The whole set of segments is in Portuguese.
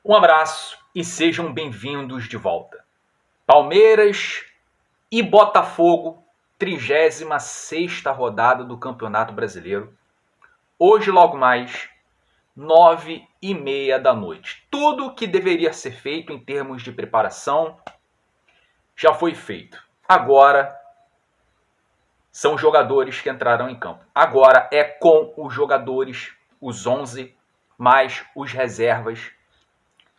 Um abraço e sejam bem-vindos de volta. Palmeiras e Botafogo, 36ª rodada do Campeonato Brasileiro. Hoje, logo mais, 9h30 da noite. Tudo o que deveria ser feito em termos de preparação já foi feito. Agora são os jogadores que entrarão em campo. Agora é com os jogadores, os 11, mais os reservas,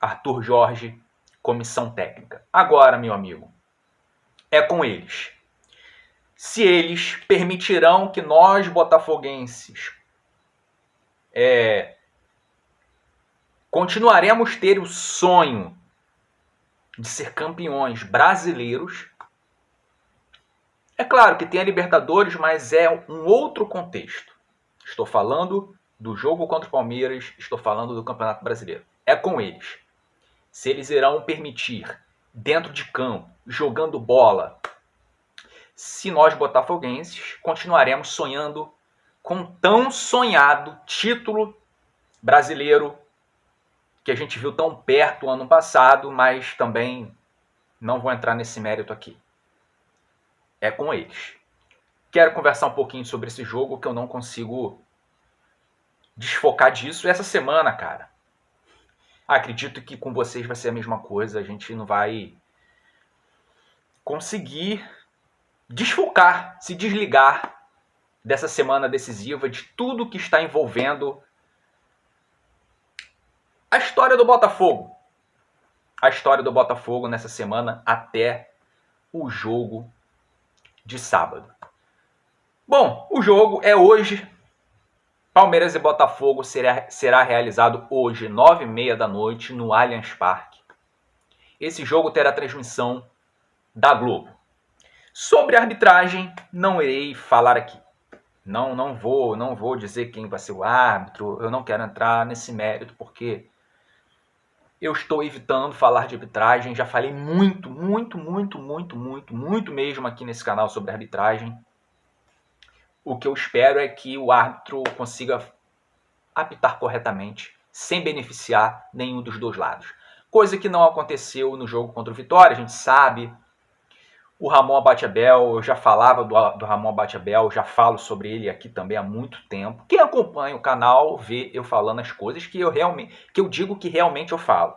Arthur Jorge, comissão técnica. Agora, meu amigo, é com eles. Se eles permitirão que nós, botafoguenses, continuaremos ter o sonho de ser campeões brasileiros. É claro que tem a Libertadores, mas é um outro contexto. Estou falando do jogo contra o Palmeiras, estou falando do Campeonato Brasileiro. É com eles. Se eles irão permitir, dentro de campo, jogando bola, se nós botafoguenses continuaremos sonhando com tão sonhado título brasileiro que a gente viu tão perto ano passado, mas também não vou entrar nesse mérito aqui. É com eles. Quero conversar um pouquinho sobre esse jogo que eu não consigo desfocar disso. Essa semana, cara, acredito que com vocês vai ser a mesma coisa. A gente não vai conseguir desfocar, se desligar dessa semana decisiva, de tudo que está envolvendo a história do Botafogo. A história do Botafogo nessa semana até o jogo de sábado. Bom, o jogo é hoje. Palmeiras e Botafogo será realizado hoje, 9h30 da noite, no Allianz Parque. Esse jogo terá transmissão da Globo. Sobre a arbitragem, não irei falar aqui. Não vou dizer quem vai ser o árbitro. Eu não quero entrar nesse mérito, porque eu estou evitando falar de arbitragem. Já falei muito mesmo aqui nesse canal sobre arbitragem. O que eu espero é que o árbitro consiga apitar corretamente, sem beneficiar nenhum dos dois lados. Coisa que não aconteceu no jogo contra o Vitória, a gente sabe. O Ramon Abateabel, eu já falava do Ramon Abateabel, já falo sobre ele aqui também há muito tempo. Quem acompanha o canal vê eu falando as coisas que eu digo que realmente eu falo.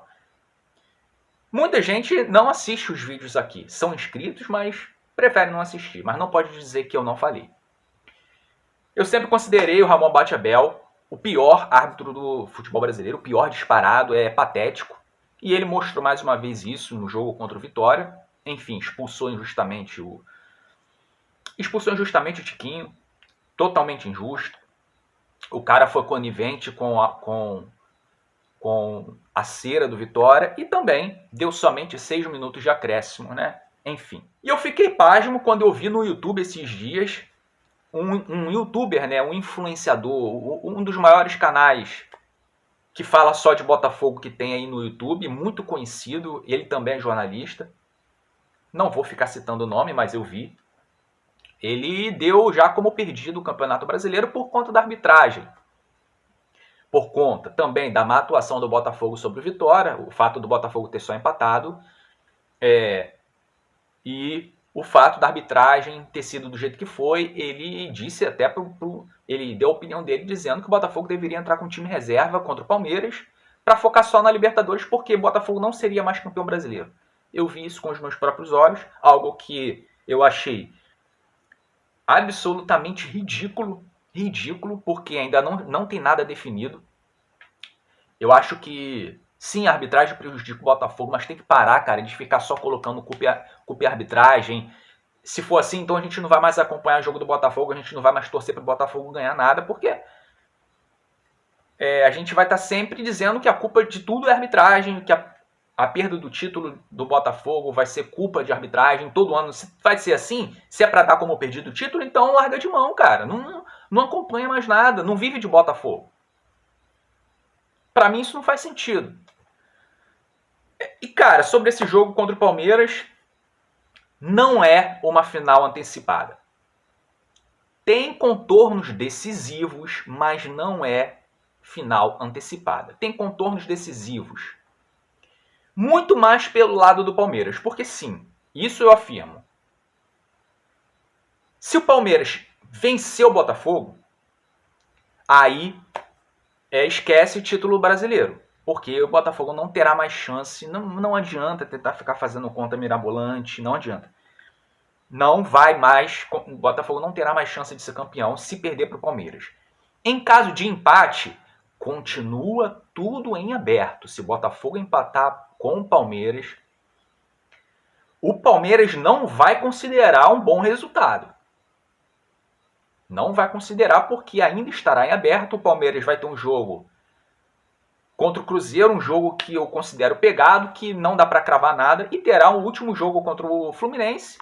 Muita gente não assiste os vídeos aqui, são inscritos, mas prefere não assistir. Mas não pode dizer que eu não falei. Eu sempre considerei o Ramon Abateabel o pior árbitro do futebol brasileiro, o pior disparado, é patético. E ele mostrou mais uma vez isso no jogo contra o Vitória. Enfim, expulsou injustamente o Tiquinho, totalmente injusto. O cara foi conivente com a cera do Vitória e também deu somente 6 minutos de acréscimo, né? Enfim. E eu fiquei pasmo quando eu vi no YouTube esses dias um youtuber, né, um influenciador, um dos maiores canais que fala só de Botafogo que tem aí no YouTube, muito conhecido, ele também é jornalista. Não vou ficar citando o nome, mas eu vi. Ele deu já como perdido o Campeonato Brasileiro por conta da arbitragem. Por conta também da má atuação do Botafogo sobre o Vitória, o fato do Botafogo ter só empatado, e o fato da arbitragem ter sido do jeito que foi. Ele disse até, ele deu a opinião dele dizendo que o Botafogo deveria entrar com time reserva contra o Palmeiras para focar só na Libertadores, porque o Botafogo não seria mais campeão brasileiro. Eu vi isso com os meus próprios olhos, algo que eu achei absolutamente ridículo, porque ainda não tem nada definido. Eu acho que, sim, a arbitragem prejudica o Botafogo, mas tem que parar, cara, de ficar só colocando culpa e arbitragem. Se for assim, então a gente não vai mais acompanhar o jogo do Botafogo, a gente não vai mais torcer para o Botafogo ganhar nada, porque a gente vai estar sempre dizendo que a culpa de tudo é arbitragem, que a perda do título do Botafogo vai ser culpa de arbitragem todo ano. Se vai ser assim, se é para dar como perdido o título, então larga de mão, cara. Não acompanha mais nada, não vive de Botafogo. Para mim isso não faz sentido. E, cara, sobre esse jogo contra o Palmeiras, não é uma final antecipada. Tem contornos decisivos, mas não é final antecipada. Tem contornos decisivos. Muito mais pelo lado do Palmeiras, porque sim, isso eu afirmo. Se o Palmeiras vencer o Botafogo, aí esquece o título brasileiro. Porque o Botafogo não terá mais chance. Não adianta tentar ficar fazendo conta mirabolante. Não adianta. Não vai mais. O Botafogo não terá mais chance de ser campeão se perder para o Palmeiras. Em caso de empate, continua tudo em aberto. Se o Botafogo empatar com o Palmeiras não vai considerar um bom resultado. Não vai considerar porque ainda estará em aberto. O Palmeiras vai ter um jogo contra o Cruzeiro, um jogo que eu considero pegado, que não dá para cravar nada, e terá um último jogo contra o Fluminense,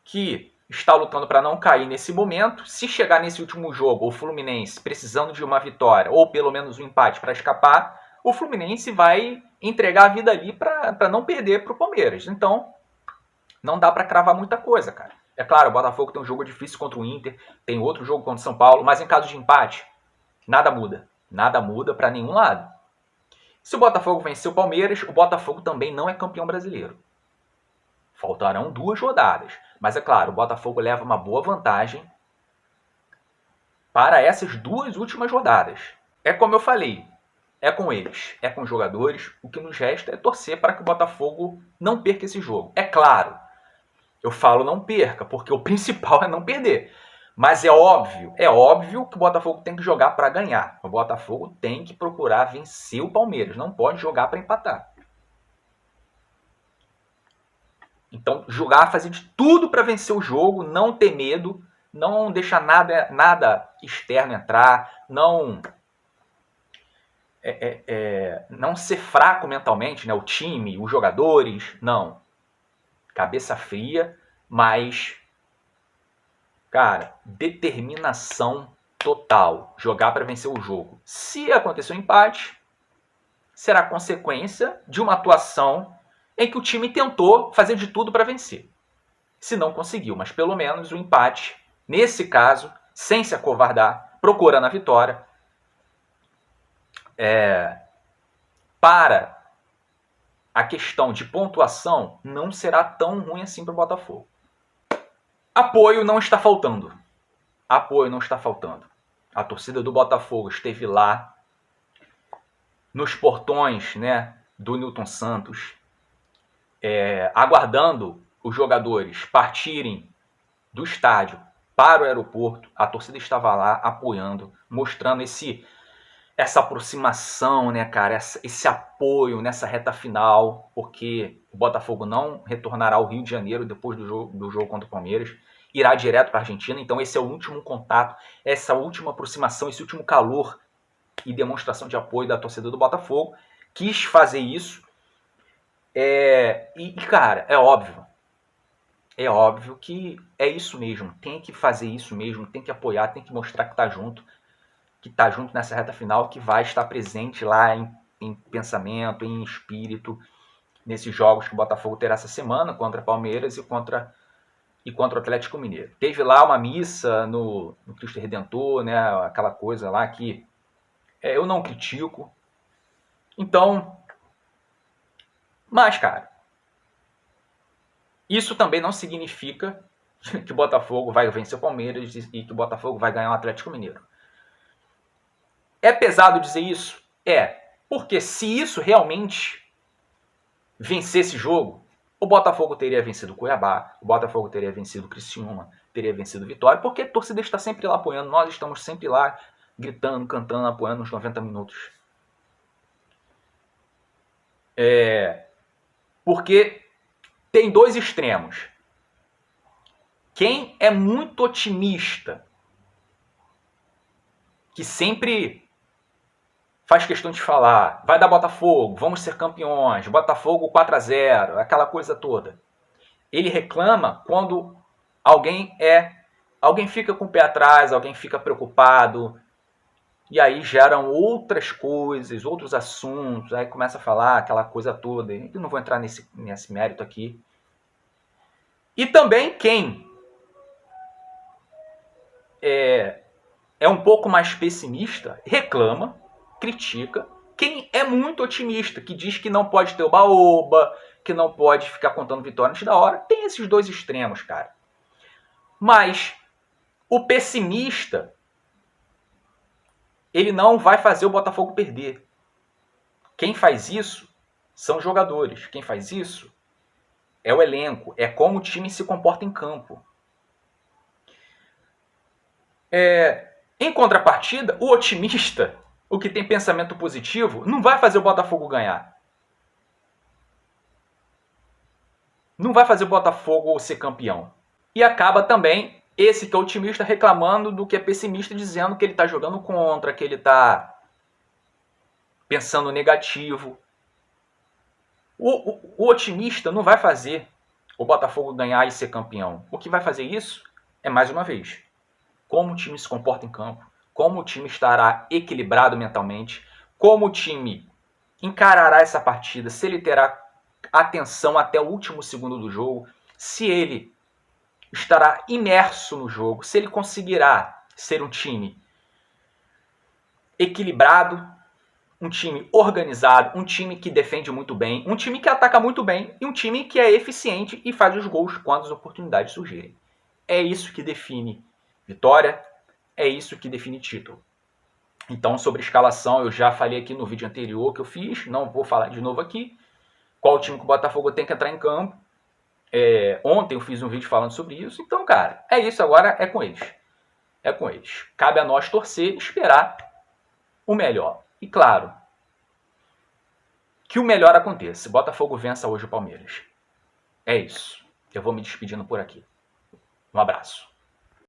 que está lutando para não cair nesse momento. Se chegar nesse último jogo, o Fluminense precisando de uma vitória, ou pelo menos um empate para escapar, o Fluminense vai entregar a vida ali para não perder para o Palmeiras. Então, não dá para cravar muita coisa, cara. É claro, o Botafogo tem um jogo difícil contra o Inter, tem outro jogo contra o São Paulo, mas em caso de empate, nada muda. Nada muda para nenhum lado. Se o Botafogo vencer o Palmeiras, o Botafogo também não é campeão brasileiro. Faltarão 2 rodadas. Mas é claro, o Botafogo leva uma boa vantagem para essas 2 últimas rodadas. É como eu falei, é com eles, é com os jogadores. O que nos resta é torcer para que o Botafogo não perca esse jogo. É claro, eu falo não perca, porque o principal é não perder. Mas é óbvio que o Botafogo tem que jogar para ganhar. O Botafogo tem que procurar vencer o Palmeiras, não pode jogar para empatar. Então, jogar, fazer de tudo para vencer o jogo, não ter medo, não deixar nada externo entrar, não ser fraco mentalmente, né? O time, os jogadores, não. Cabeça fria, mas, cara, determinação total. Jogar para vencer o jogo. Se acontecer um empate, será consequência de uma atuação em que o time tentou fazer de tudo para vencer. Se não conseguiu, mas pelo menos o empate, nesse caso, sem se acovardar, procurando a vitória, para a questão de pontuação, não será tão ruim assim para o Botafogo. Apoio não está faltando. Apoio não está faltando. A torcida do Botafogo esteve lá nos portões, né, do Newton Santos, aguardando os jogadores partirem do estádio para o aeroporto. A torcida estava lá apoiando, mostrando essa aproximação, né, cara, esse apoio nessa reta final, porque o Botafogo não retornará ao Rio de Janeiro depois do jogo contra o Palmeiras, irá direto para a Argentina. Então esse é o último contato, essa última aproximação, esse último calor e demonstração de apoio da torcida do Botafogo. Quis fazer isso. Cara, é óbvio que é isso mesmo, tem que fazer isso mesmo, tem que apoiar, tem que mostrar que tá junto nessa reta final, que vai estar presente lá em pensamento, em espírito, nesses jogos que o Botafogo terá essa semana, contra Palmeiras e contra o Atlético Mineiro. Teve lá uma missa no Cristo Redentor, né, aquela coisa lá que eu não critico. Então, mas, cara, isso também não significa que o Botafogo vai vencer o Palmeiras e que o Botafogo vai ganhar o Atlético Mineiro. É pesado dizer isso? Porque se isso realmente vencesse esse jogo, o Botafogo teria vencido o Cuiabá, o Botafogo teria vencido o Criciúma, teria vencido o Vitória, porque a torcida está sempre lá apoiando, nós estamos sempre lá gritando, cantando, apoiando nos 90 minutos. Porque tem 2 extremos. Quem é muito otimista, que sempre faz questão de falar, vai dar Botafogo, vamos ser campeões, Botafogo 4-0, aquela coisa toda. Ele reclama quando alguém fica com o pé atrás, alguém fica preocupado, e aí geram outras coisas, outros assuntos, aí começa a falar aquela coisa toda. Eu não vou entrar nesse mérito aqui. E também quem é um pouco mais pessimista, reclama, critica, quem é muito otimista, que diz que não pode ter oba-oba, que não pode ficar contando vitória antes da hora, tem esses dois extremos, cara. Mas o pessimista, ele não vai fazer o Botafogo perder. Quem faz isso são os jogadores. Quem faz isso é o elenco, é como o time se comporta em campo. Em contrapartida, o otimista, o que tem pensamento positivo, não vai fazer o Botafogo ganhar. Não vai fazer o Botafogo ser campeão. E acaba também esse que é otimista reclamando do que é pessimista, dizendo que ele está jogando contra, que ele está pensando negativo. O otimista não vai fazer o Botafogo ganhar e ser campeão. O que vai fazer isso é, mais uma vez, como o time se comporta em campo, como o time estará equilibrado mentalmente, como o time encarará essa partida, se ele terá atenção até o último segundo do jogo, se ele estará imerso no jogo, se ele conseguirá ser um time equilibrado, um time organizado, um time que defende muito bem, um time que ataca muito bem e um time que é eficiente e faz os gols quando as oportunidades surgirem. É isso que define vitória, é isso que define título. Então, sobre escalação, eu já falei aqui no vídeo anterior que eu fiz, não vou falar de novo aqui. Qual time que o Botafogo tem que entrar em campo. Ontem eu fiz um vídeo falando sobre isso. Então, cara, é isso, agora é com eles. É com eles. Cabe a nós torcer e esperar o melhor. E claro, que o melhor aconteça. Botafogo vença hoje o Palmeiras. É isso. Eu vou me despedindo por aqui. Um abraço.